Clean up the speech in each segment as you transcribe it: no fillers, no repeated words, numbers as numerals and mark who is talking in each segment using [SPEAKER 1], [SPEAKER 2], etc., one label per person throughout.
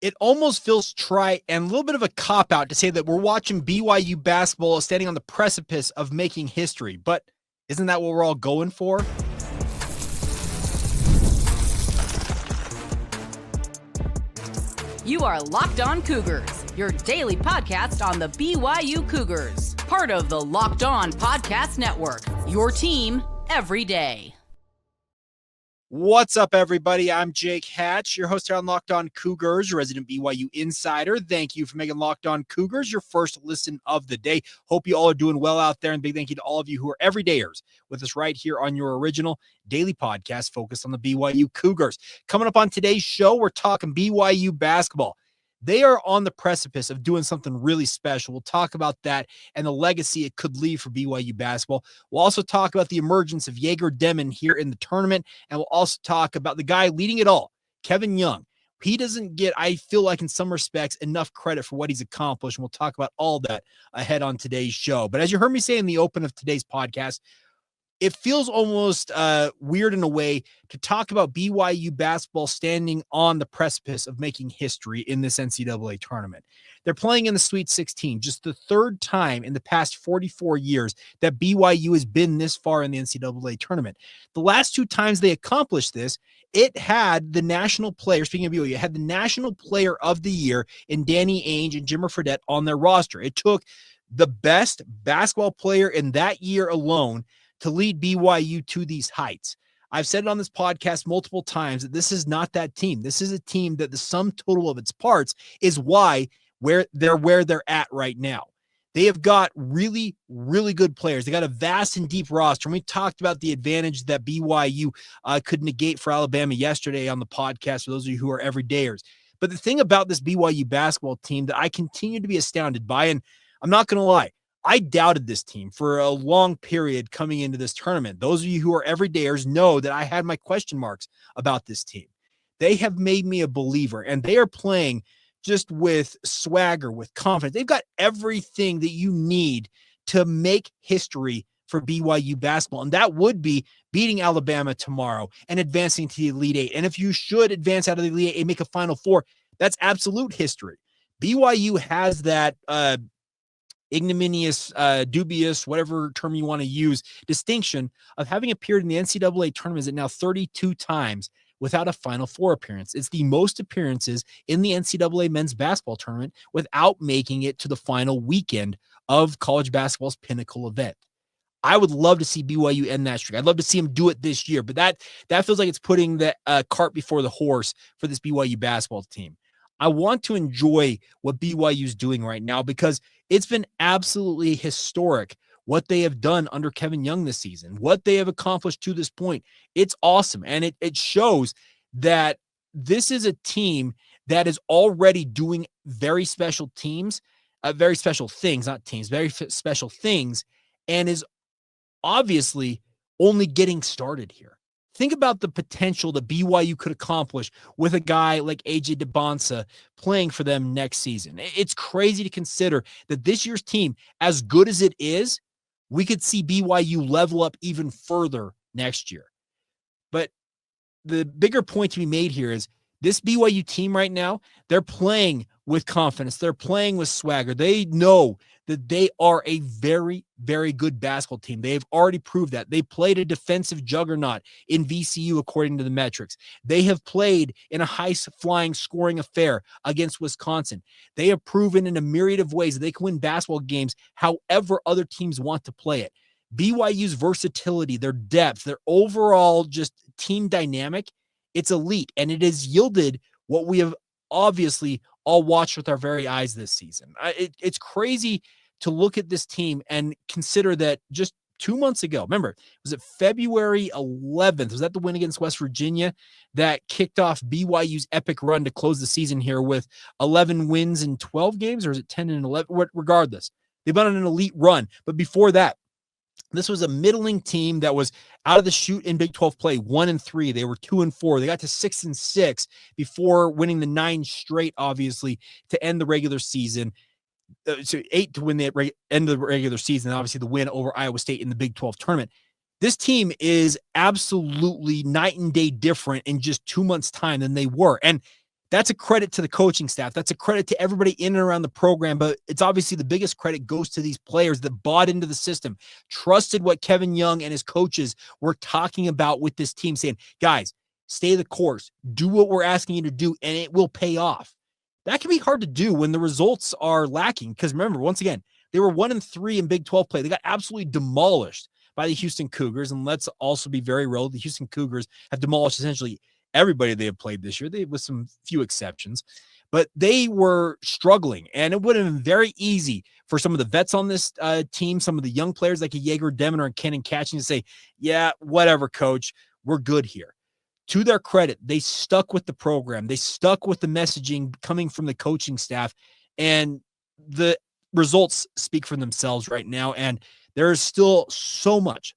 [SPEAKER 1] It almost feels trite and a little bit of a cop-out to say that we're watching BYU basketball standing on the precipice of making history, but isn't that what we're all going for?
[SPEAKER 2] You are Locked On Cougars, your daily podcast on the BYU Cougars, part of the Locked On Podcast Network, your team every day.
[SPEAKER 1] What's up, everybody? I'm Jake Hatch, your host here on Locked On Cougars, your resident BYU insider. Thank you for making Locked On Cougars your first listen of the day. Hope you all are doing well out there, and big thank you to all of you who are everydayers with us right here on your original daily podcast focused on the BYU Cougars. Coming up on today's show, we're talking BYU basketball. They are on the precipice of doing something really special. We'll talk about that and the legacy it could leave for BYU basketball. We'll also talk about the emergence of Jagger Demon here in the tournament, and we'll also talk about the guy leading it all, Kevin Young. He doesn't get, I feel like in some respects, enough credit for what he's accomplished, and we'll talk about all that ahead on today's show. But as you heard me say in the open of today's podcast, it feels almost weird in a way to talk about BYU basketball standing on the precipice of making history in this NCAA tournament. They're playing in the Sweet 16, just the third time in the past 44 years that BYU has been this far in the NCAA tournament. The last two times they accomplished this, it had the national player, speaking of BYU, it had the national player of the year in Danny Ainge and Jimmer Fredette on their roster. It took the best basketball player in that year alone to lead BYU to these heights. I've said it on this podcast multiple times that this is not that team. This is a team that the sum total of its parts is why where they're at right now. They have got really, really good players. They got a vast and deep roster. And we talked about the advantage that BYU could negate for Alabama yesterday on the podcast for those of you who are everydayers. But the thing about this BYU basketball team that I continue to be astounded by, and I'm not going to lie, I doubted this team for a long period coming into this tournament. Those of you who are everydayers know that I had my question marks about this team. They have made me a believer, and they are playing just with swagger, with confidence. They've got everything that you need to make history for BYU basketball, and that would be beating Alabama tomorrow and advancing to the Elite Eight. And if you should advance out of the Elite Eight and make a Final Four, that's absolute history. BYU has that ignominious, dubious, whatever term you want to use, distinction of having appeared in the NCAA tournament at now 32 times without a Final Four appearance. It's the most appearances in the NCAA men's basketball tournament without making it to the final weekend of college basketball's pinnacle event. I would love to see BYU end that streak. I'd love to see them do it this year, but that feels like it's putting the cart before the horse for this BYU basketball team. I want to enjoy what BYU is doing right now because it's been absolutely historic what they have done under Kevin Young this season, what they have accomplished to this point. It's awesome. And it shows that this is a team that is already doing very special things, very special things, and is obviously only getting started here. Think about the potential that BYU could accomplish with a guy like AJ DeBonsa playing for them next season. It's crazy to consider that this year's team, as good as it is, we could see BYU level up even further next year. But the bigger point to be made here is this BYU team right now, they're playing with confidence. They're playing with swagger. They know that they are a very, very good basketball team. They have already proved that. They played a defensive juggernaut in VCU according to the metrics. They have played in a high-flying scoring affair against Wisconsin. They have proven in a myriad of ways that they can win basketball games however other teams want to play it. BYU's versatility, their depth, their overall just team dynamic, it's elite, and it has yielded what we have obviously all watched with our very eyes this season. It's crazy to look at this team and consider that just 2 months ago, remember, was it February 11th? Was that the win against West Virginia that kicked off BYU's epic run to close the season here with 11 wins in 12 games, or is it 10 and 11? Regardless, they've been on an elite run. But before that, this was a middling team that was out of the chute in Big 12 play, 1-3. They were 2-4. They got to 6-6 before winning the 9 straight, obviously, to end the regular season. So 8 to win the end of the regular season, and obviously the win over Iowa State in the Big 12 tournament. This team is absolutely night and day different in just 2 months' time than they were. And that's a credit to the coaching staff. That's a credit to everybody in and around the program. But it's obviously the biggest credit goes to these players that bought into the system, trusted what Kevin Young and his coaches were talking about with this team, saying, guys, stay the course, do what we're asking you to do, and it will pay off. That can be hard to do when the results are lacking. Because remember, once again, they were 1-3 in Big 12 play. They got absolutely demolished by the Houston Cougars. And let's also be very real. The Houston Cougars have demolished essentially everybody they have played this year, with some few exceptions. But they were struggling, and it would have been very easy for some of the vets on this team, some of the young players like a Jagger Demon or Kenan Catching to say, yeah, whatever, coach, we're good here. To their credit, they stuck with the program. They stuck with the messaging coming from the coaching staff, and the results speak for themselves right now. And there is still so much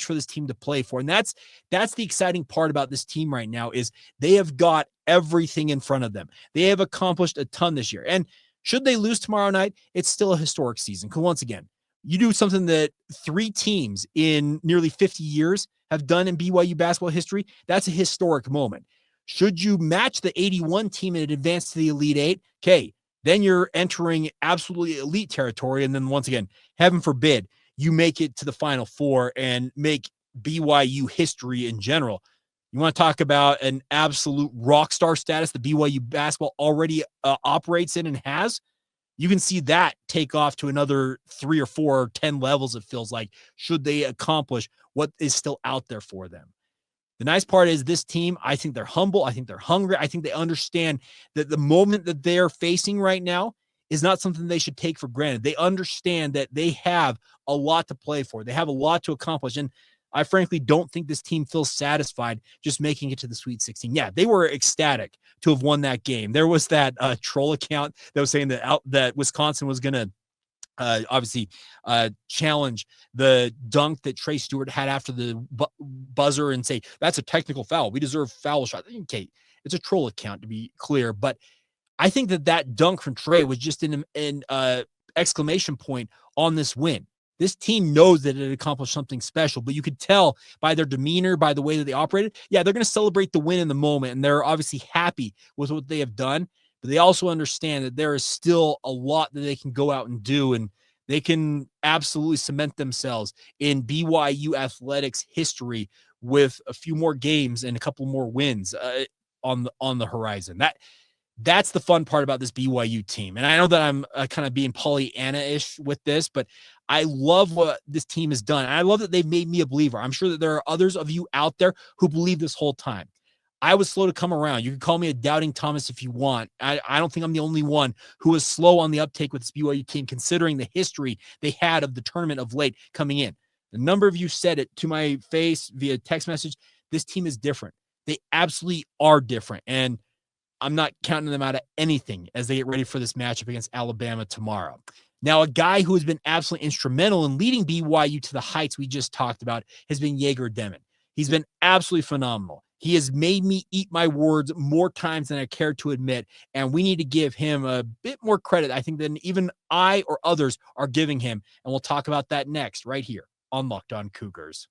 [SPEAKER 1] for this team to play for. And that's the exciting part about this team right now is they have got everything in front of them. They have accomplished a ton this year. And should they lose tomorrow night, it's still a historic season. Because once again, you do something that 3 teams in nearly 50 years have done in BYU basketball history. That's a historic moment. Should you match the 81 team and advance to the Elite Eight, okay, then you're entering absolutely elite territory. And then once again, heaven forbid, you make it to the Final Four and make BYU history in general. You want to talk about an absolute rock star status that BYU basketball already operates in and has? You can see that take off to another 3 or 4 or 10 levels, it feels like, should they accomplish what is still out there for them. The nice part is this team, I think they're humble. I think they're hungry. I think they understand that the moment that they're facing right now is not something they should take for granted. They understand that they have a lot to play for. They have a lot to accomplish. And I frankly don't think this team feels satisfied just making it to the Sweet 16. Yeah, they were ecstatic to have won that game. There was that troll account that was saying that Wisconsin was going to obviously challenge the dunk that Trey Stewart had after the buzzer and say, that's a technical foul. We deserve foul shot. Okay, it's a troll account to be clear, but I think that dunk from Trey was just an exclamation point on this win. This team knows that it accomplished something special, but you could tell by their demeanor, by the way that they operated. Yeah, they're going to celebrate the win in the moment, and they're obviously happy with what they have done, but they also understand that there is still a lot that they can go out and do, and they can absolutely cement themselves in BYU athletics history with a few more games and a couple more wins on the horizon. That's the fun part about this BYU team. And I know that I'm kind of being Pollyanna-ish with this, but I love what this team has done. And I love that they've made me a believer. I'm sure that there are others of you out there who believe this whole time. I was slow to come around. You can call me a doubting Thomas if you want. I don't think I'm the only one who was slow on the uptake with this BYU team, considering the history they had of the tournament of late coming in. The number of you said it to my face via text message. This team is different. They absolutely are different. And I'm not counting them out of anything as they get ready for this matchup against Alabama tomorrow. Now, a guy who has been absolutely instrumental in leading BYU to the heights we just talked about has been Jagger Demon. He's been absolutely phenomenal. He has made me eat my words more times than I care to admit, and we need to give him a bit more credit, I think, than even I or others are giving him, and we'll talk about that next right here on Locked On Cougars.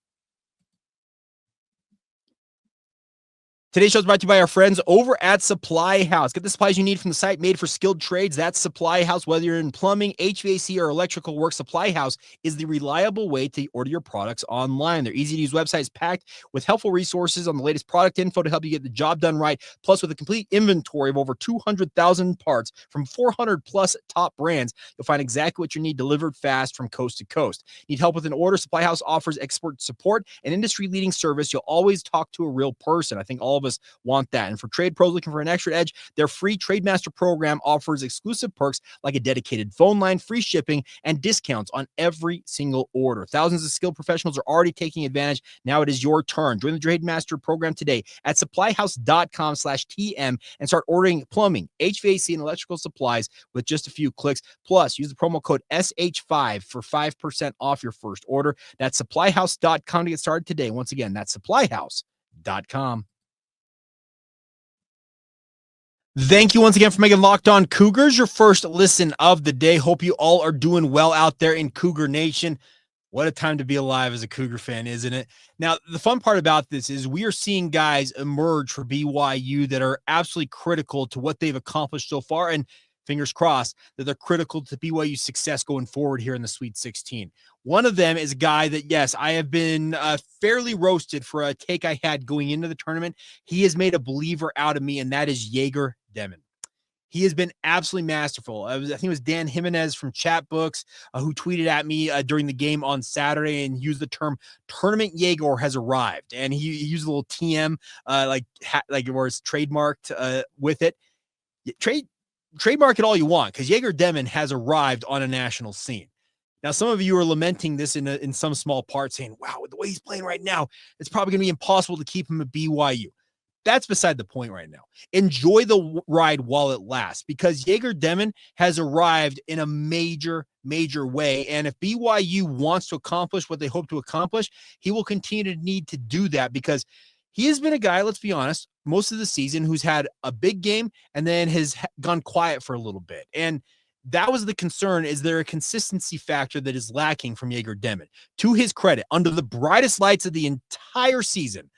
[SPEAKER 1] Today's show is brought to you by our friends over at Supply House. Get the supplies you need from the site made for skilled trades. That's Supply House. Whether you're in plumbing, HVAC, or electrical work, Supply House is the reliable way to order your products online. Their easy-to-use website is packed with helpful resources on the latest product info to help you get the job done right, plus with a complete inventory of over 200,000 parts from 400-plus top brands. You'll find exactly what you need delivered fast from coast to coast. Need help with an order? Supply House offers expert support and industry-leading service. You'll always talk to a real person. I think all of us want that. And for trade pros looking for an extra edge, their free Trademaster program offers exclusive perks like a dedicated phone line, free shipping, and discounts on every single order. Thousands of skilled professionals are already taking advantage. Now it is your turn. Join the Trademaster program today at supplyhouse.com/TM and start ordering plumbing, HVAC, and electrical supplies with just a few clicks. Plus, use the promo code SH5 for 5% off your first order. That's supplyhouse.com to get started today. Once again, that's supplyhouse.com. Thank you once again for making Locked On Cougars your first listen of the day. Hope you all are doing well out there in Cougar Nation. What a time to be alive as a Cougar fan, isn't it? Now, the fun part about this is we are seeing guys emerge for BYU that are absolutely critical to what they've accomplished so far. And fingers crossed that they're critical to BYU's success going forward here in the Sweet 16. One of them is a guy that, yes, I have been fairly roasted for a take I had going into the tournament. He has made a believer out of me, and that is Jagger Demon. He has been absolutely masterful. I think it was Dan Jimenez from Chatbooks who tweeted at me during the game on Saturday and used the term "tournament Jaeger has arrived," and he used a little TM like where it's trademarked with it. Trademark it all you want because Jagger Demon has arrived on a national scene. Now, some of you are lamenting this in some small part, saying, "Wow, with the way he's playing right now, it's probably going to be impossible to keep him at BYU." That's beside the point right now. Enjoy the ride while it lasts because Jagger Demon has arrived in a major, major way. And if BYU wants to accomplish what they hope to accomplish, he will continue to need to do that because he has been a guy, let's be honest, most of the season who's had a big game and then has gone quiet for a little bit. And that was the concern. Is there a consistency factor that is lacking from Jagger Demon? To his credit, under the brightest lights of the entire season,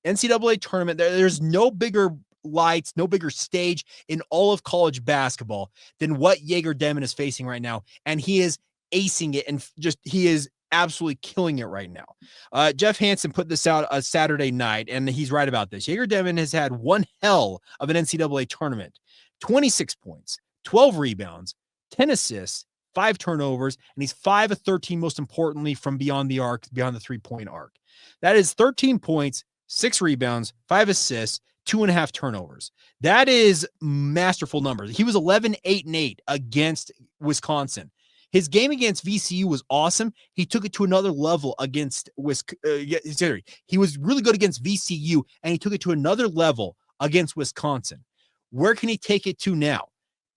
[SPEAKER 1] NCAA tournament, there's no bigger lights, no bigger stage in all of college basketball than what Jagger Demon is facing right now. And he is acing it and he is absolutely killing it right now. Jeff Hansen put this out a Saturday night, and he's right about this. Jagger Demon has had one hell of an NCAA tournament, 26 points, 12 rebounds, 10 assists, 5 turnovers, and he's 5 of 13, most importantly, from beyond the arc, beyond the three-point arc. That is 13 points, 6 rebounds, 5 assists, 2.5 turnovers. That is masterful numbers. He was 11, 8, and 8 against Wisconsin. His game against VCU was awesome. He took it to another level against Wisconsin. He was really good against VCU, and he took it to another level against Wisconsin. Where can he take it to now?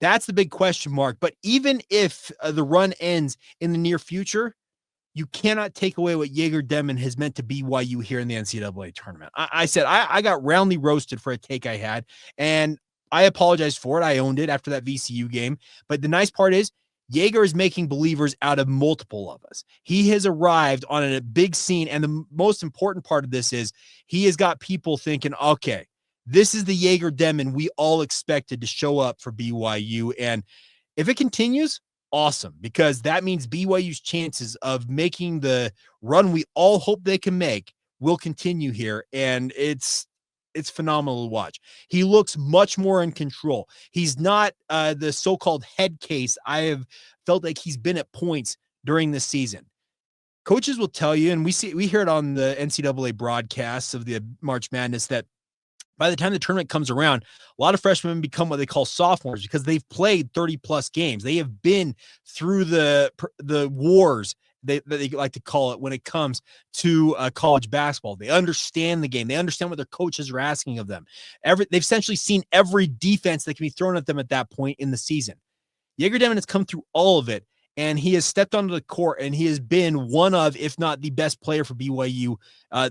[SPEAKER 1] That's the big question mark. But even if the run ends in the near future, you cannot take away what Jagger Demon has meant to BYU here in the NCAA tournament. I said I got roundly roasted for a take I had, and I apologized for it. I owned it after that VCU game. But the nice part is Jagger is making believers out of multiple of us. He has arrived on a big scene, and the most important part of this is he has got people thinking, okay, this is the Jagger Demon we all expected to show up for BYU. And if it continues, awesome, because that means BYU's chances of making the run we all hope they can make will continue here, and it's phenomenal to watch. He looks much more in control. He's not the so-called head case I have felt like he's been at points during this season. Coaches will tell you, and we hear it on the NCAA broadcasts of the March Madness, that by the time the tournament comes around, a lot of freshmen become what they call sophomores because they've played 30 plus games. They have been through the wars that they like to call it when it comes to college basketball. They understand the game. They understand what their coaches are asking of them. They've essentially seen every defense that can be thrown at them at that point in the season. Jagger Demon has come through all of it, and he has stepped onto the court, and he has been one of, if not the best player for BYU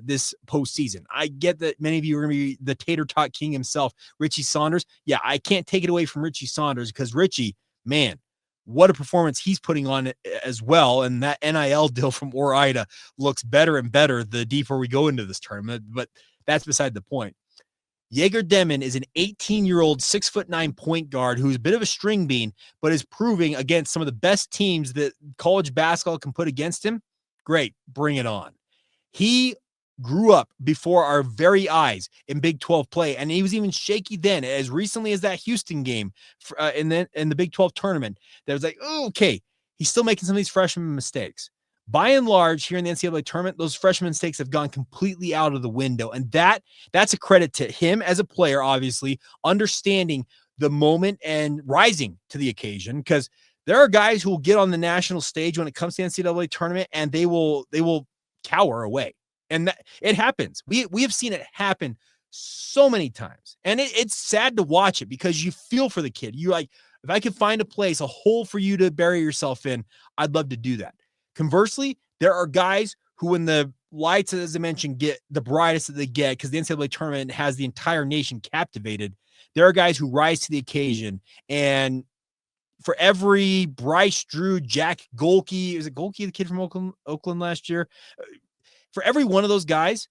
[SPEAKER 1] this postseason. I get that many of you are going to be the tater tot king himself, Richie Saunders. Yeah, I can't take it away from Richie Saunders because Richie, man, what a performance he's putting on as well. And that NIL deal from Ore-Ida looks better and better the deeper we go into this tournament, but that's beside the point. Jagger Demon is an 18-year-old, 6'9" point guard who's a bit of a string bean, but is proving against some of the best teams that college basketball can put against him. Great, bring it on. He grew up before our very eyes in Big 12 play, and he was even shaky then, as recently as that Houston game in the Big 12 tournament. That was like, oh, okay, he's still making some of these freshman mistakes. By and large, here in the NCAA tournament, those freshman mistakes have gone completely out of the window. And that's a credit to him as a player, obviously, understanding the moment and rising to the occasion. Because there are guys who will get on the national stage when it comes to the NCAA tournament, and they will cower away. And it happens. We have seen it happen so many times. And it's sad to watch it because you feel for the kid. You like, if I could find a hole for you to bury yourself in, I'd love to do that. Conversely, there are guys who, when the lights, as I mentioned, get the brightest that they get, because the NCAA tournament has the entire nation captivated, there are guys who rise to the occasion and for every Bryce Drew, Jack Golke, is it Golke, the kid from Oakland last year? For every one of those guys,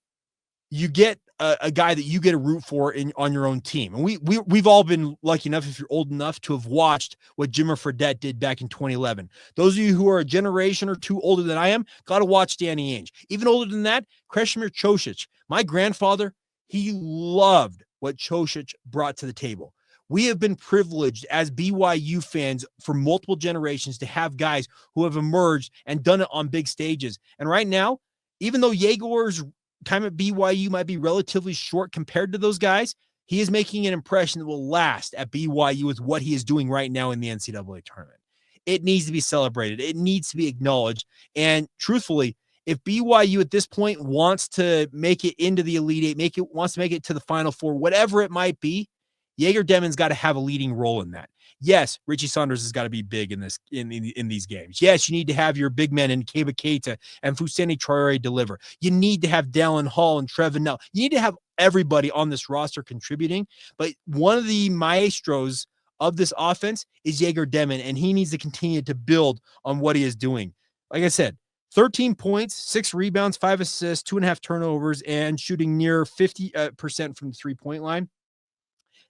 [SPEAKER 1] you get a guy that you get a root for on your own team. And we've all been lucky enough, if you're old enough, to have watched what Jimmer Fredette did back in 2011. Those of you who are a generation or two older than I am, got to watch Danny Ainge. Even older than that, Krešimir Ćosić. My grandfather, he loved what Ćosić brought to the table. We have been privileged as BYU fans for multiple generations to have guys who have emerged and done it on big stages. And right now, even though Jagger's time at BYU might be relatively short compared to those guys, he is making an impression that will last at BYU with what he is doing right now in the NCAA tournament. It needs to be celebrated. It needs to be acknowledged. And truthfully, if BYU at this point wants to make it into the Elite Eight, wants to make it to the Final Four, whatever it might be, Jagger Demon's got to have a leading role in that. Yes, Richie Saunders has got to be big in these games. Yes, you need to have your big men in Keba Keita and Fousseyni Traore deliver. You need to have Dallin Hall and Trevin Nell. You need to have everybody on this roster contributing. But one of the maestros of this offense is Jagger Demon, and he needs to continue to build on what he is doing. Like I said, 13 points, 6 rebounds, 5 assists, 2.5 turnovers, and shooting near 50% from the three-point line.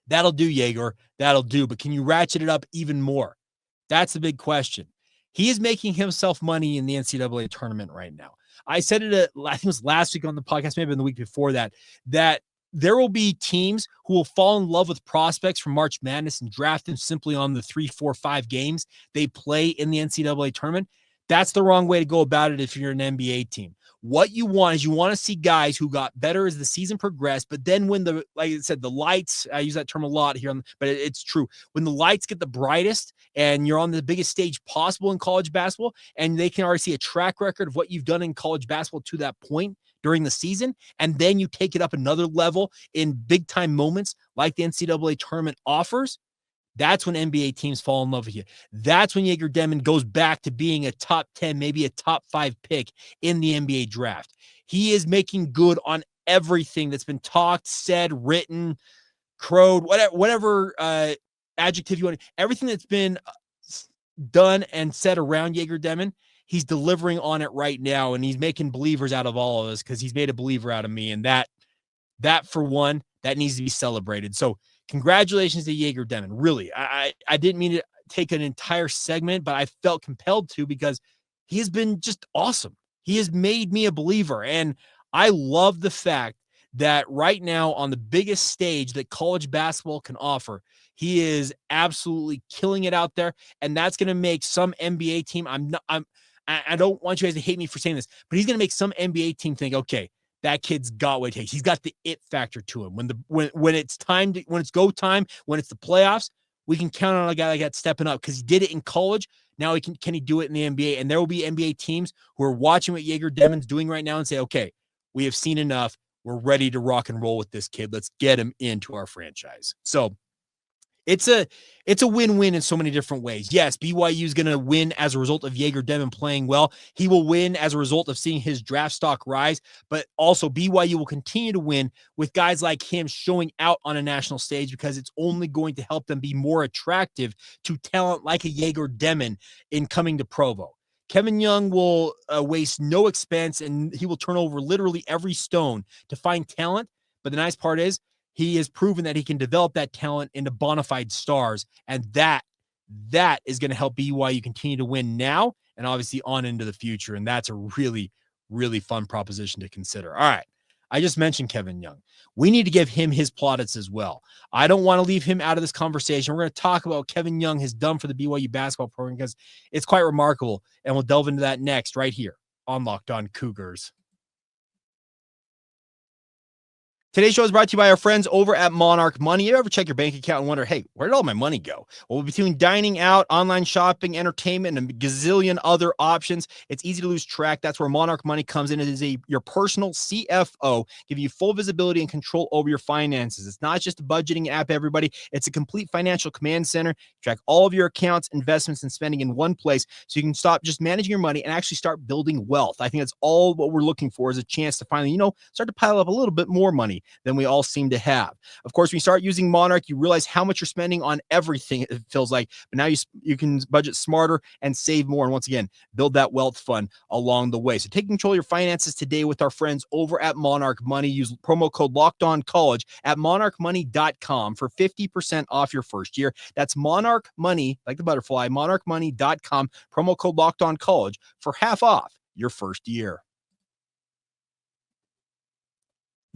[SPEAKER 1] That'll do, Jagger. That'll do. But can you ratchet it up even more? That's the big question. He is making himself money in the NCAA tournament right now. I said it, I think it was last week on the podcast, maybe in the week before that there will be teams who will fall in love with prospects from March Madness and draft them simply on the 3, 4, 5 games they play in the NCAA tournament. That's the wrong way to go about it if you're an NBA team. What you want is you want to see guys who got better as the season progressed, but then when like I said, the lights, I use that term a lot here, but it's true. When the lights get the brightest and you're on the biggest stage possible in college basketball, and they can already see a track record of what you've done in college basketball to that point during the season, and then you take it up another level in big time moments like the NCAA tournament offers, that's when NBA teams fall in love with you. That's when Jagger Demon goes back to being a top 10, maybe a top 5 pick in the NBA draft. He is making good on everything that's been talked, said, written, crowed, whatever adjective you want. Everything that's been done and said around Jagger Demon, he's delivering on it right now, and he's making believers out of all of us because he's made a believer out of me. And that for one, that needs to be celebrated. So congratulations to Jagger Demon. Really, I didn't mean to take an entire segment, but I felt compelled to because he has been just awesome. He has made me a believer. And I love the fact that right now on the biggest stage that college basketball can offer, he is absolutely killing it out there. And that's going to make some NBA team, I don't want you guys to hate me for saying this, but he's going to make some NBA team think, okay, that kid's got what it takes. He's got the it factor to him. When it's time when it's go time, when it's the playoffs, we can count on a guy like that stepping up because he did it in college. Now can he do it in the NBA? And there will be NBA teams who are watching what Jagger Demon's doing right now and say, okay, we have seen enough. We're ready to rock and roll with this kid. Let's get him into our franchise. So it's a win-win in so many different ways. Yes, BYU is going to win as a result of Jagger Demon playing well. He will win as a result of seeing his draft stock rise, but also BYU will continue to win with guys like him showing out on a national stage because it's only going to help them be more attractive to talent like a Jagger Demon in coming to Provo. Kevin Young will waste no expense, and he will turn over literally every stone to find talent. But the nice part is, he has proven that he can develop that talent into bona fide stars, and that is going to help BYU continue to win now and obviously on into the future, and that's a really, really fun proposition to consider. All right, I just mentioned Kevin Young. We need to give him his plaudits as well. I don't want to leave him out of this conversation. We're going to talk about what Kevin Young has done for the BYU basketball program because it's quite remarkable, and we'll delve into that next right here on Locked On Cougars. Today's show is brought to you by our friends over at Monarch Money. You ever check your bank account and wonder, hey, where did all my money go? Well, between dining out, online shopping, entertainment, and a gazillion other options, it's easy to lose track. That's where Monarch Money comes in. It is your personal CFO, giving you full visibility and control over your finances. It's not just a budgeting app, everybody. It's a complete financial command center. Track all of your accounts, investments, and spending in one place so you can stop just managing your money and actually start building wealth. I think that's all what we're looking for is a chance to finally, start to pile up a little bit more money money than we all seem to have. Of course, when you start using Monarch, you realize how much you're spending on everything, it feels like. But now you can budget smarter and save more. And once again, build that wealth fund along the way. So take control of your finances today with our friends over at Monarch Money. Use promo code LOCKEDONCollege at monarchmoney.com for 50% off your first year. That's Monarch Money, like the butterfly, monarchmoney.com, promo code LOCKEDONCollege for half off your first year.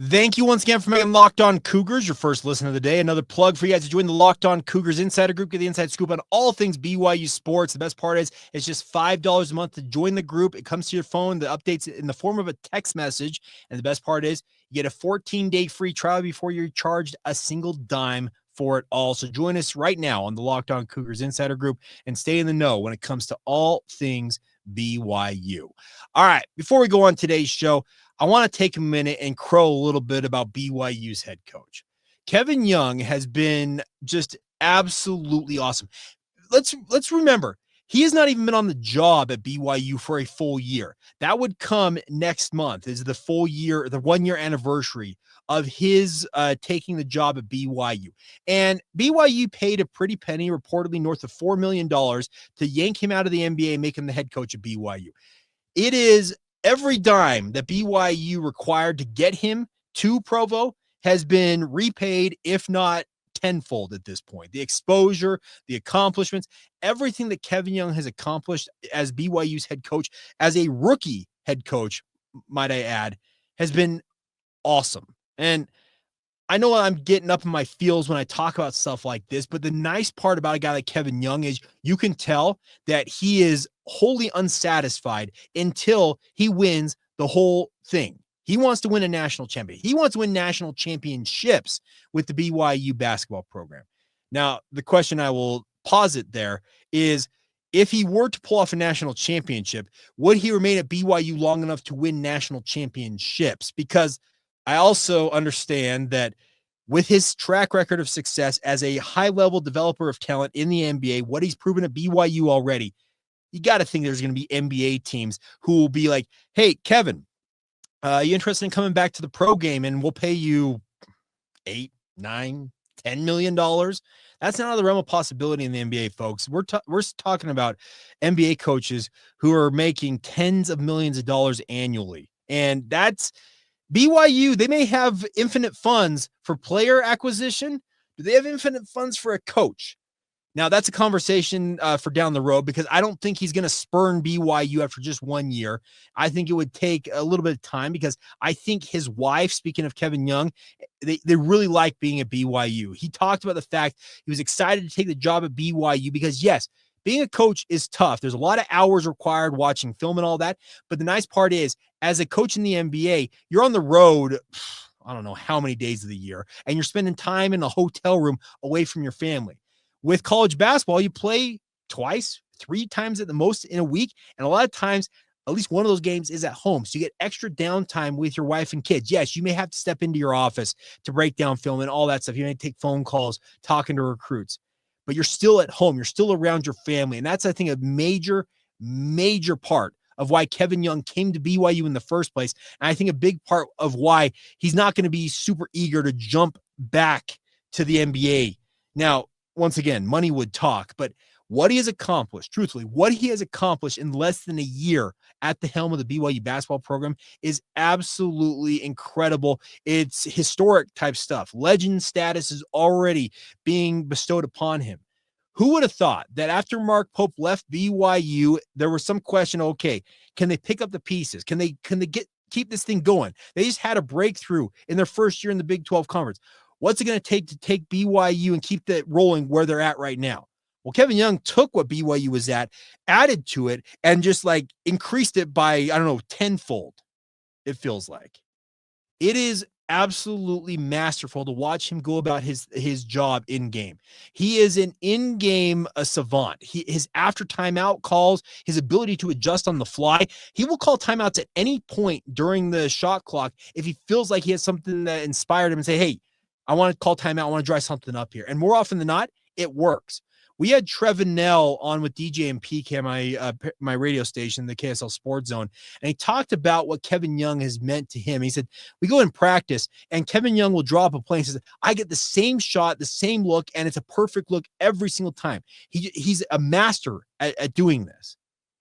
[SPEAKER 1] Thank you once again for making Locked On Cougars your first listen of the day. Another plug for you guys to join the Locked On Cougars Insider Group. Get the inside scoop on all things BYU sports. The best part is it's just $5 a month to join the group. It comes to your phone. The updates in the form of a text message. And the best part is you get a 14-day free trial before you're charged a single dime for it all. So join us right now on the Locked On Cougars Insider Group and stay in the know when it comes to all things BYU. All right, before we go on today's show, I want to take a minute and crow a little bit about BYU's head coach. Kevin Young has been just absolutely awesome. Let's remember, he has not even been on the job at BYU for a full year. That would come next month, is the full year, the 1 year anniversary of his taking the job at BYU. And BYU paid a pretty penny, reportedly north of $4 million, to yank him out of the NBA and make him the head coach of BYU. It is every dime that BYU required to get him to Provo has been repaid, if not tenfold at this point. The exposure, the accomplishments, everything that Kevin Young has accomplished as BYU's head coach, as a rookie head coach, might I add, has been awesome. And I know I'm getting up in my feels when I talk about stuff like this, but the nice part about a guy like Kevin Young is you can tell that he is wholly unsatisfied until he wins the whole thing. He wants to win a national championship. He wants to win national championships with the BYU basketball program. Now, the question I will posit there is, if he were to pull off a national championship, would he remain at BYU long enough to win national championships? Because I also understand that with his track record of success as a high-level developer of talent in the NBA, what he's proven at BYU already, you got to think there's going to be NBA teams who will be like, hey, Kevin, you interested in coming back to the pro game and we'll pay you $8, $9, $10 million? That's not out of the realm of possibility in the NBA, folks. We're talking about NBA coaches who are making tens of millions of dollars annually. And that's BYU. They may have infinite funds for player acquisition. Do they have infinite funds for a coach? Now, that's a conversation for down the road, because I don't think he's going to spurn BYU after just 1 year. I think it would take a little bit of time, because I think his wife, speaking of Kevin Young, they really like being at BYU. He talked about the fact he was excited to take the job at BYU because, yes, being a coach is tough. There's a lot of hours required watching film and all that. But the nice part is, as a coach in the NBA, you're on the road, I don't know how many days of the year, and you're spending time in a hotel room away from your family. With college basketball, you play twice, 3 times at the most in a week. And a lot of times, at least one of those games is at home. So you get extra downtime with your wife and kids. Yes, you may have to step into your office to break down film and all that stuff. You may take phone calls, talking to recruits, but you're still at home. You're still around your family. And that's, I think, a major, major part of why Kevin Young came to BYU in the first place. And I think a big part of why he's not going to be super eager to jump back to the NBA. Now, once again, money would talk, but what he has accomplished, truthfully, what he has accomplished in less than a year at the helm of the BYU basketball program is absolutely incredible. It's historic type stuff. Legend status is already being bestowed upon him. Who would have thought that after Mark Pope left BYU, there was some question, okay, can they pick up the pieces? Can they keep this thing going? They just had a breakthrough in their first year in the Big 12 Conference. What's it going to take BYU and keep that rolling where they're at right now? Well, Kevin Young took what BYU was at, added to it, and just like increased it by, I don't know, tenfold, it feels like. It is absolutely masterful to watch him go about his job in game. He is an in-game savant. His after timeout calls, his ability to adjust on the fly. He will call timeouts at any point during the shot clock if he feels like he has something that inspired him and say, hey, I want to call timeout. I want to dry something up here. And more often than not, it works. We had Trevin Nell on with DJ and PK, my radio station, the KSL Sports Zone, and he talked about what Kevin Young has meant to him. He said, we go in practice, and Kevin Young will draw up a play and says, I get the same shot, the same look, and it's a perfect look every single time. He's a master at doing this.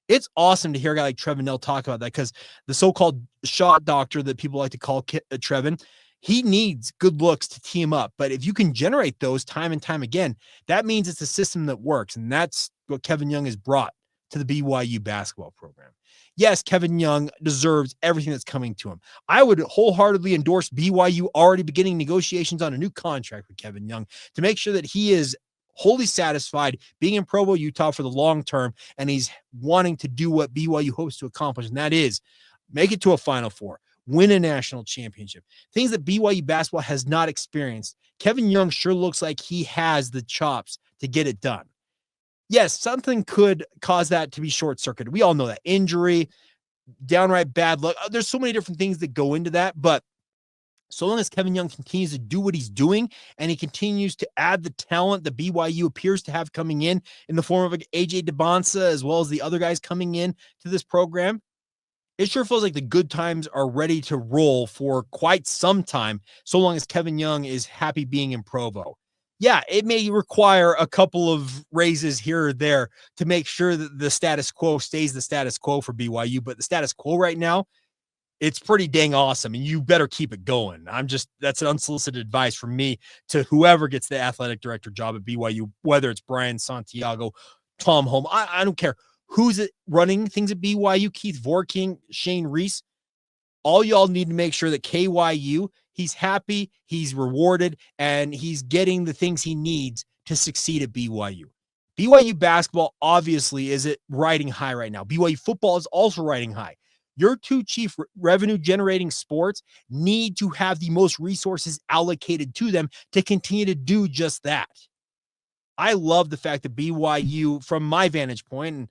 [SPEAKER 1] It's awesome to hear a guy like Trevin Nell talk about that, because the so-called shot doctor that people like to call Trevin, he needs good looks to tee him up. But if you can generate those time and time again, that means it's a system that works. And that's what Kevin Young has brought to the BYU basketball program. Yes, Kevin Young deserves everything that's coming to him. I would wholeheartedly endorse BYU already beginning negotiations on a new contract with Kevin Young to make sure that he is wholly satisfied being in Provo, Utah for the long term, and he's wanting to do what BYU hopes to accomplish, and that is make it to a Final Four, win a national championship, things that BYU basketball has not experienced. Kevin Young sure looks like he has the chops to get it done. Yes, something could cause that to be short-circuited. We all know that. Injury, downright bad luck. There's so many different things that go into that, but so long as Kevin Young continues to do what he's doing and he continues to add the talent that BYU appears to have coming in the form of AJ DeBonsa, as well as the other guys coming in to this program, it sure feels like the good times are ready to roll for quite some time, so long as Kevin Young is happy being in Provo. Yeah, it may require a couple of raises here or there to make sure that the status quo stays the status quo for BYU, but the status quo right now, it's pretty dang awesome, and you better keep it going. That's an unsolicited advice from me to whoever gets the athletic director job at BYU, whether it's Brian Santiago, Tom Holm, I don't care who's running things at BYU, Keith Vorking, Shane Reese. All y'all need to make sure that KYU, he's happy, he's rewarded, and he's getting the things he needs to succeed at BYU. BYU basketball obviously is riding high right now. BYU football is also riding high. Your two chief revenue generating sports need to have the most resources allocated to them to continue to do just that. I love the fact that BYU, from my vantage point, and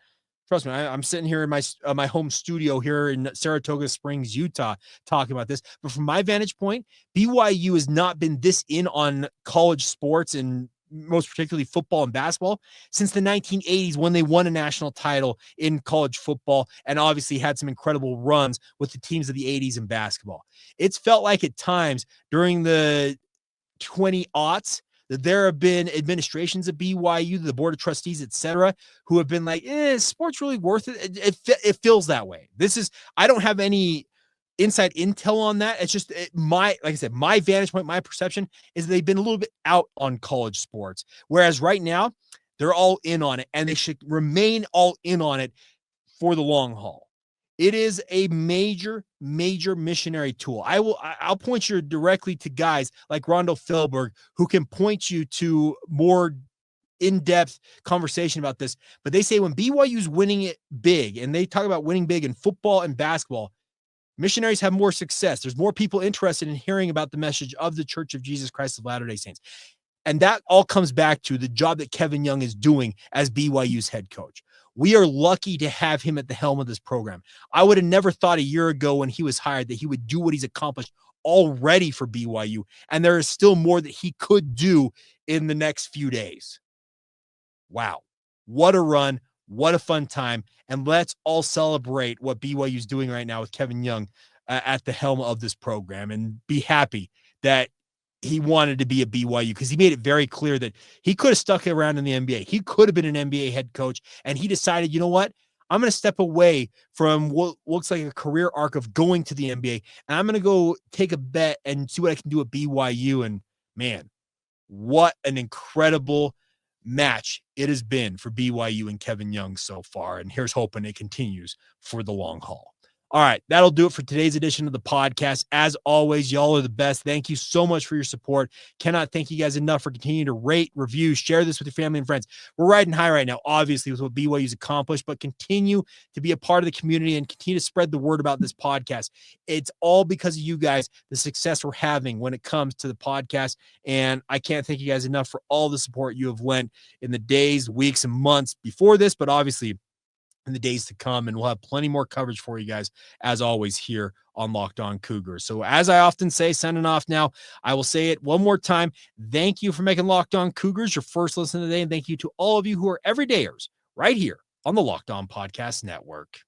[SPEAKER 1] trust me, I'm sitting here in my home studio here in Saratoga Springs, Utah, talking about this. But from my vantage point, BYU has not been this in on college sports, and most particularly football and basketball, since the 1980s, when they won a national title in college football and obviously had some incredible runs with the teams of the 80s in basketball. It's felt like at times during the 20-aughts that there have been administrations at BYU, the board of trustees, etc., who have been like, is sports really worth it? It feels that way. I don't have any inside intel on that. It's just like I said, my vantage point, my perception is they've been a little bit out on college sports. Whereas right now, they're all in on it, and they should remain all in on it for the long haul. It is a major, major missionary tool. I'll point you directly to guys like Rondo Philberg, who can point you to more in-depth conversation about this. But they say when BYU's winning it big, and they talk about winning big in football and basketball, missionaries have more success. There's more people interested in hearing about the message of the Church of Jesus Christ of Latter-day Saints. And that all comes back to the job that Kevin Young is doing as BYU's head coach. We are lucky to have him at the helm of this program. I would have never thought a year ago when he was hired that he would do what he's accomplished already for BYU. And there is still more that he could do in the next few days. Wow. What a run. What a fun time. And let's all celebrate what BYU is doing right now with Kevin Young at the helm of this program, and be happy that he wanted to be at BYU, because he made it very clear that he could have stuck around in the NBA. He could have been an NBA head coach, and he decided, you know what? I'm going to step away from what looks like a career arc of going to the NBA, and I'm going to go take a bet and see what I can do at BYU. And man, what an incredible match it has been for BYU and Kevin Young so far. And here's hoping it continues for the long haul. All right, that'll do it for today's edition of the podcast. As always, y'all are the best. Thank you so much for your support. Cannot thank you guys enough for continuing to rate, review, share this with your family and friends. We're riding high right now, obviously, with what BYU's accomplished, but continue to be a part of the community and continue to spread the word about this podcast. It's all because of you guys, the success we're having when it comes to the podcast. And I can't thank you guys enough for all the support you have lent in the days, weeks, and months before this, but obviously in the days to come, and we'll have plenty more coverage for you guys, as always, here on Locked On Cougars. So as I often say, signing off now, I will say it one more time. Thank you for making Locked On Cougars your first listen today, and thank you to all of you who are everydayers right here on the Locked On Podcast Network.